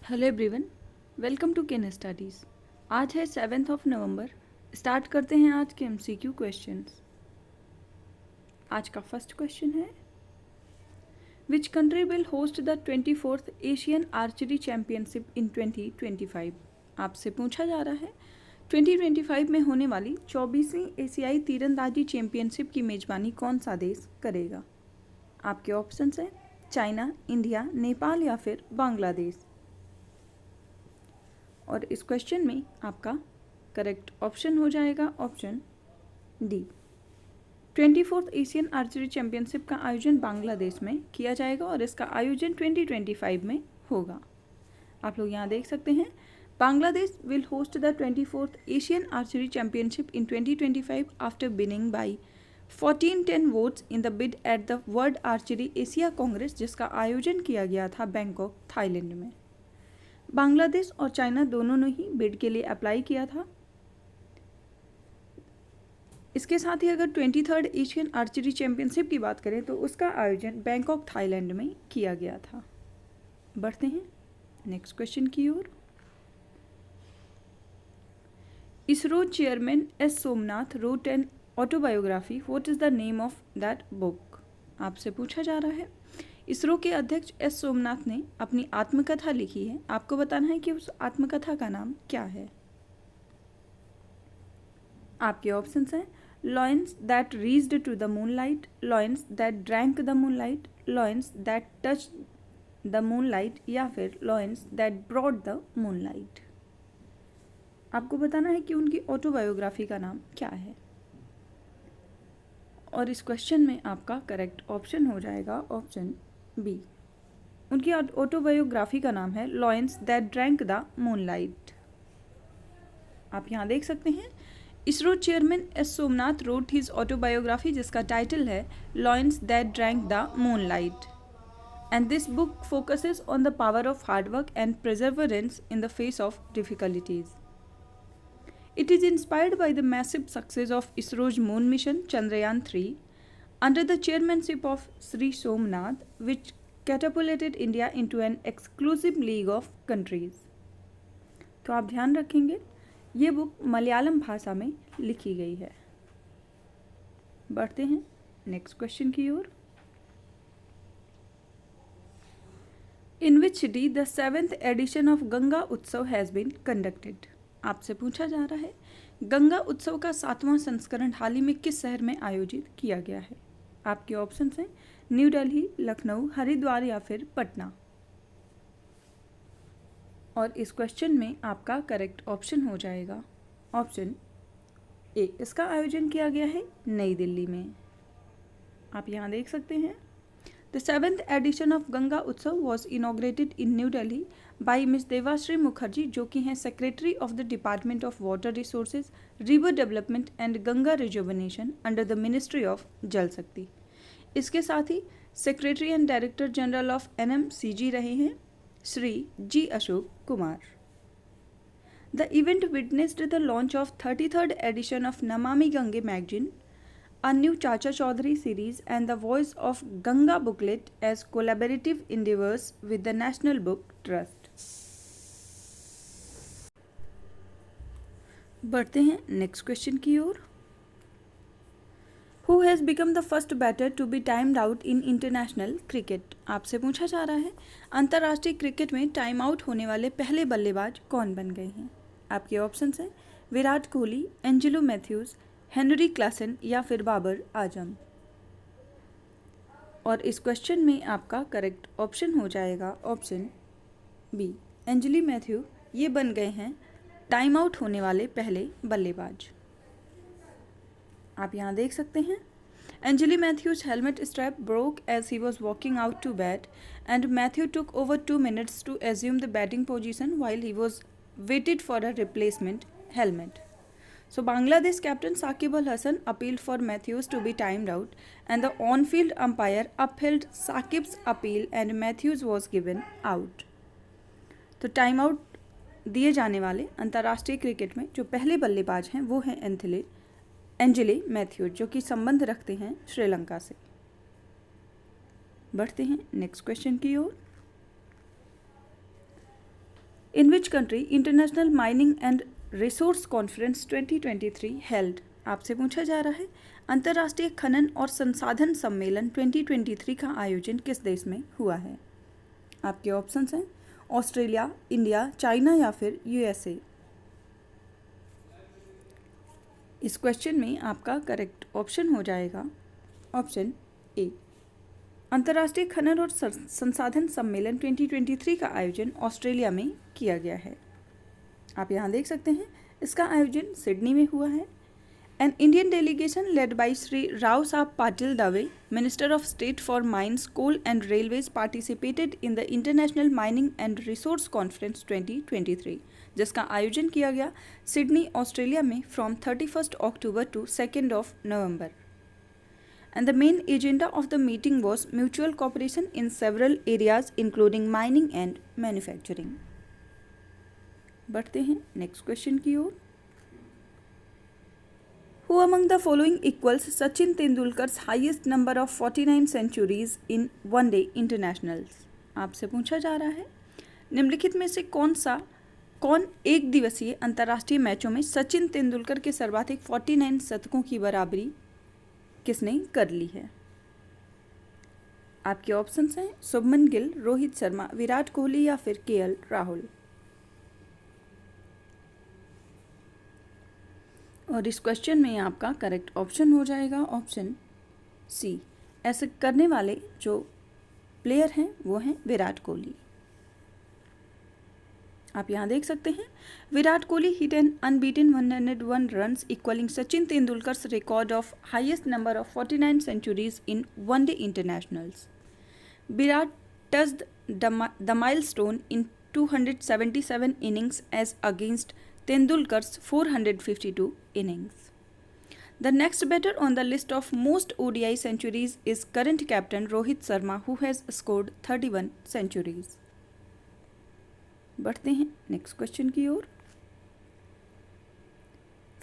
Hello everyone, welcome to Ken studies. आज है 7 नवंबर। Start करते हैं आज के एमसीक्यू क्वेश्चंस। आज का फर्स्ट क्वेश्चन है, which country will host the 24th Asian archery championship in 2025। आपसे पूछा जा रहा है 2025 में होने वाली 24वीं एशियाई तीरंदाजी चैम्पियनशिप की मेजबानी कौन सा देश करेगा। आपके ऑप्शंस हैं चाइना, इंडिया, नेपाल या फिर बांग्लादेश। और इस क्वेश्चन में आपका करेक्ट ऑप्शन हो जाएगा option D. 24th Asian archery championship का आयोजन बांग्लादेश में किया जाएगा और इसका आयोजन 2025 में होगा। आप लोग यहाँ देख सकते हैं, Bangladesh will host the 24th Asian archery championship in 2025 after winning by 1410 votes in the bid at the world archery Asia Congress, जिसका आयोजन किया गया था बैंकॉक, थाईलैंड में। बांग्लादेश और चाइना दोनों ने ही बिड के लिए अप्लाई किया था। इसके साथ ही अगर 23rd एशियन आर्चरी चैम्पियनशिप की बात करें तो उसका आयोजन बैंकॉक, थाईलैंड में किया गया था। बढ़ते हैं नेक्स्ट क्वेश्चन की ओर। ISRO chairman S Somanath wrote an autobiography, what is the name of that book. आपसे पूछा जा रहा है, इसरो के अध्यक्ष एस सोमनाथ ने अपनी आत्मकथा लिखी है। आपको बताना है कि उस आत्मकथा का नाम क्या है। आपके ऑप्शंस हैं lions that reached to the moonlight, lions that drank the moonlight, lions that touched the moonlight या फिर lions that brought the moonlight. आपको बताना है कि उनकी ऑटोबायोग्राफी का नाम क्या है। और इस क्वेश्चन में आपका करेक्ट ऑप्शन हो जाएगा ऑप्शन बी। उनकी ऑटोबायोग्राफी का नाम है lions that drank the moonlight. आप यहाँ देख सकते हैं, ISRO chairman S Somanath road his autobiography, जिसका टाइटल है lions that drank the moonlight, and this book focuses on the power of hard work and perseverance in the face of difficulties. It is inspired by the massive success of ISRO's moon mission Chandrayaan-3 under the chairmanship of Sri Somnath, which catapulted India into an exclusive league of countries. तो आप ध्यान रखेंगे, ये book Malayalam भाषा में लिखी गई है। बढ़ते हैं नेक्स्ट क्वेश्चन की ओर। In which city the 7th edition of Ganga Utsav has been conducted. आपसे पूछा जा रहा है, गंगा उत्सव का 7वां संस्करण हाल ही में किस शहर में आयोजित किया गया है। आपके ऑप्शंस हैं न्यू दिल्ली, लखनऊ, हरिद्वार या फिर पटना। और इस क्वेश्चन में आपका करेक्ट ऑप्शन हो जाएगा ऑप्शन ए। इसका आयोजन किया गया है नई दिल्ली में। आप यहाँ देख सकते हैं, the 7th edition of Ganga Utsav was inaugurated in New Delhi by Miss Devashree Mukherjee, जो कि हैं secretary of the department of water resources, river development and Ganga rejuvenation under the ministry of Jal Shakti. इसके साथ ही secretary and director general of NMCG रहे हैं Shri G Ashok Kumar. The event witnessed the launch of 33rd edition of Namami Gange magazine, a new Chacha Chaudhary series, and the Voice of Ganga booklet as collaborative endeavors with the National Book Trust. बढ़ते हैं next question की ओर। Who has become the first batter to be timed out in international cricket? आपसे पूछा जा रहा है, अंतर्राष्ट्रीय cricket में टाइम आउट होने वाले पहले बल्लेबाज कौन बन गए हैं। आपके ऑप्शंस हैं Virat Kohli, Angelo Mathews, Henry Klaasen या फिर बाबर आजम। और इस क्वेश्चन में आपका करेक्ट ऑप्शन हो जाएगा ऑप्शन बी। एंजेलो मैथ्यू ये बन गए हैं टाइम आउट होने वाले पहले बल्लेबाज। आप यहाँ देख सकते हैं, Angelo Mathews helmet strap broke as he was walking out to bat and Mathew took over 2 minutes to assume the batting position while he was waited for a replacement helmet. So Bangladesh captain Saqib Al Hasan appealed for Matthews to be timed out, and the on-field umpire upheld Saqib's appeal and Matthews was given out. तो time out दिए जाने वाले अंतर्राष्ट्रीय cricket में जो पहले बल्लेबाज हैं वो हैं एंजेलो मैथ्यूज, जो कि संबंध रखते हैं श्रीलंका से। बढ़ते हैं नेक्स्ट क्वेश्चन की ओर। In which country international mining and resource conference 2023 held. आपसे पूछा जा रहा है अंतर्राष्ट्रीय खनन और संसाधन सम्मेलन 2023 का आयोजन किस देश में हुआ है। आपके ऑप्शंस हैं ऑस्ट्रेलिया, इंडिया, चाइना या फिर यूएसए। इस क्वेश्चन में आपका करेक्ट ऑप्शन हो जाएगा ऑप्शन ए। अंतर्राष्ट्रीय खनन और संसाधन सम्मेलन 2023 का आयोजन ऑस्ट्रेलिया में किया गया है। आप यहाँ देख सकते हैं इसका आयोजन सिडनी में हुआ है। An Indian delegation led by Shri Rao Saheb Patil Dave, minister of state for mines, coal and railways, participated in the international mining and resource conference 2023, जिसका आयोजन किया गया सिडनी, ऑस्ट्रेलिया में from 31 October to 2 November. And the main agenda of the meeting was mutual cooperation in several areas including mining and manufacturing. बढ़ते हैं next question की ओर। Who among the following equals Sachin Tendulkar's highest number of 49 centuries in one-day internationals? आपसे पूछा जा रहा है निम्नलिखित में से कौन एक दिवसीय अंतर्राष्ट्रीय मैचों में सचिन तेंदुलकर के सर्वाधिक 49 शतकों की बराबरी किसने कर ली है। आपके ऑप्शंस हैं शुभमन गिल, रोहित शर्मा, विराट कोहली या फिर केएल राहुल। और इस क्वेश्चन में आपका करेक्ट ऑप्शन हो जाएगा ऑप्शन सी। ऐसे करने वाले जो प्लेयर हैं वो हैं विराट कोहली। आप यहाँ देख सकते हैं Virat Kohli hit an unbeaten 101 runs equalling Sachin Tendulkar's record of highest number of 49 centuries in one day internationals. Virat touched the milestone in 277 innings as against Tendulkar's 452 innings. The next batter on the list of most ODI centuries is current captain Rohit Sharma, who has scored 31 centuries. बढ़ते हैं next question की ओर।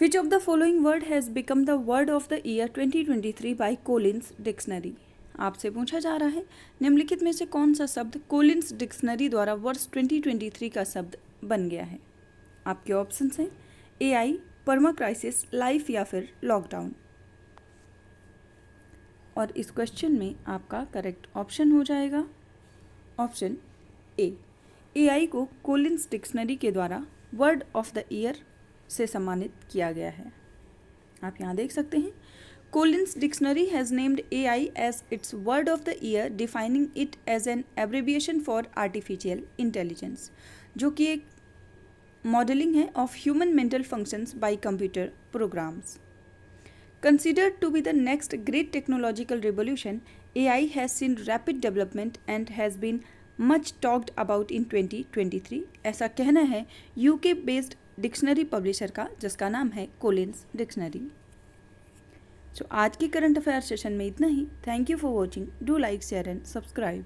Which of the following word has become the word of the year 2023 by Collins Dictionary? आपसे पूछा जा रहा है निम्नलिखित में से कौन सा शब्द कोलिंस डिक्शनरी द्वारा वर्ष 2023 का शब्द बन गया है। आपके ऑप्शंस हैं एआई, परमा क्राइसिस, लाइफ या फिर लॉकडाउन। और इस क्वेश्चन में आपका करेक्ट ऑप्शन हो जाएगा ऑप्शन ए। एआई को कोलिंस डिक्शनरी के द्वारा वर्ड ऑफ द ईयर से सम्मानित किया गया है। आप यहाँ देख सकते हैं Collins dictionary has named AI as its word of the year, defining it as an abbreviation for artificial intelligence, जो कि एक मॉडलिंग है of human mental functions by computer programs. Considered to be the next great technological revolution, AI has seen rapid development and has been much talked about in 2023. ऐसा कहना है UK based dictionary publisher का, जिसका नाम है Collins dictionary. आज के current affair session में इतना ही। Thank you for watching. Do like, share and subscribe.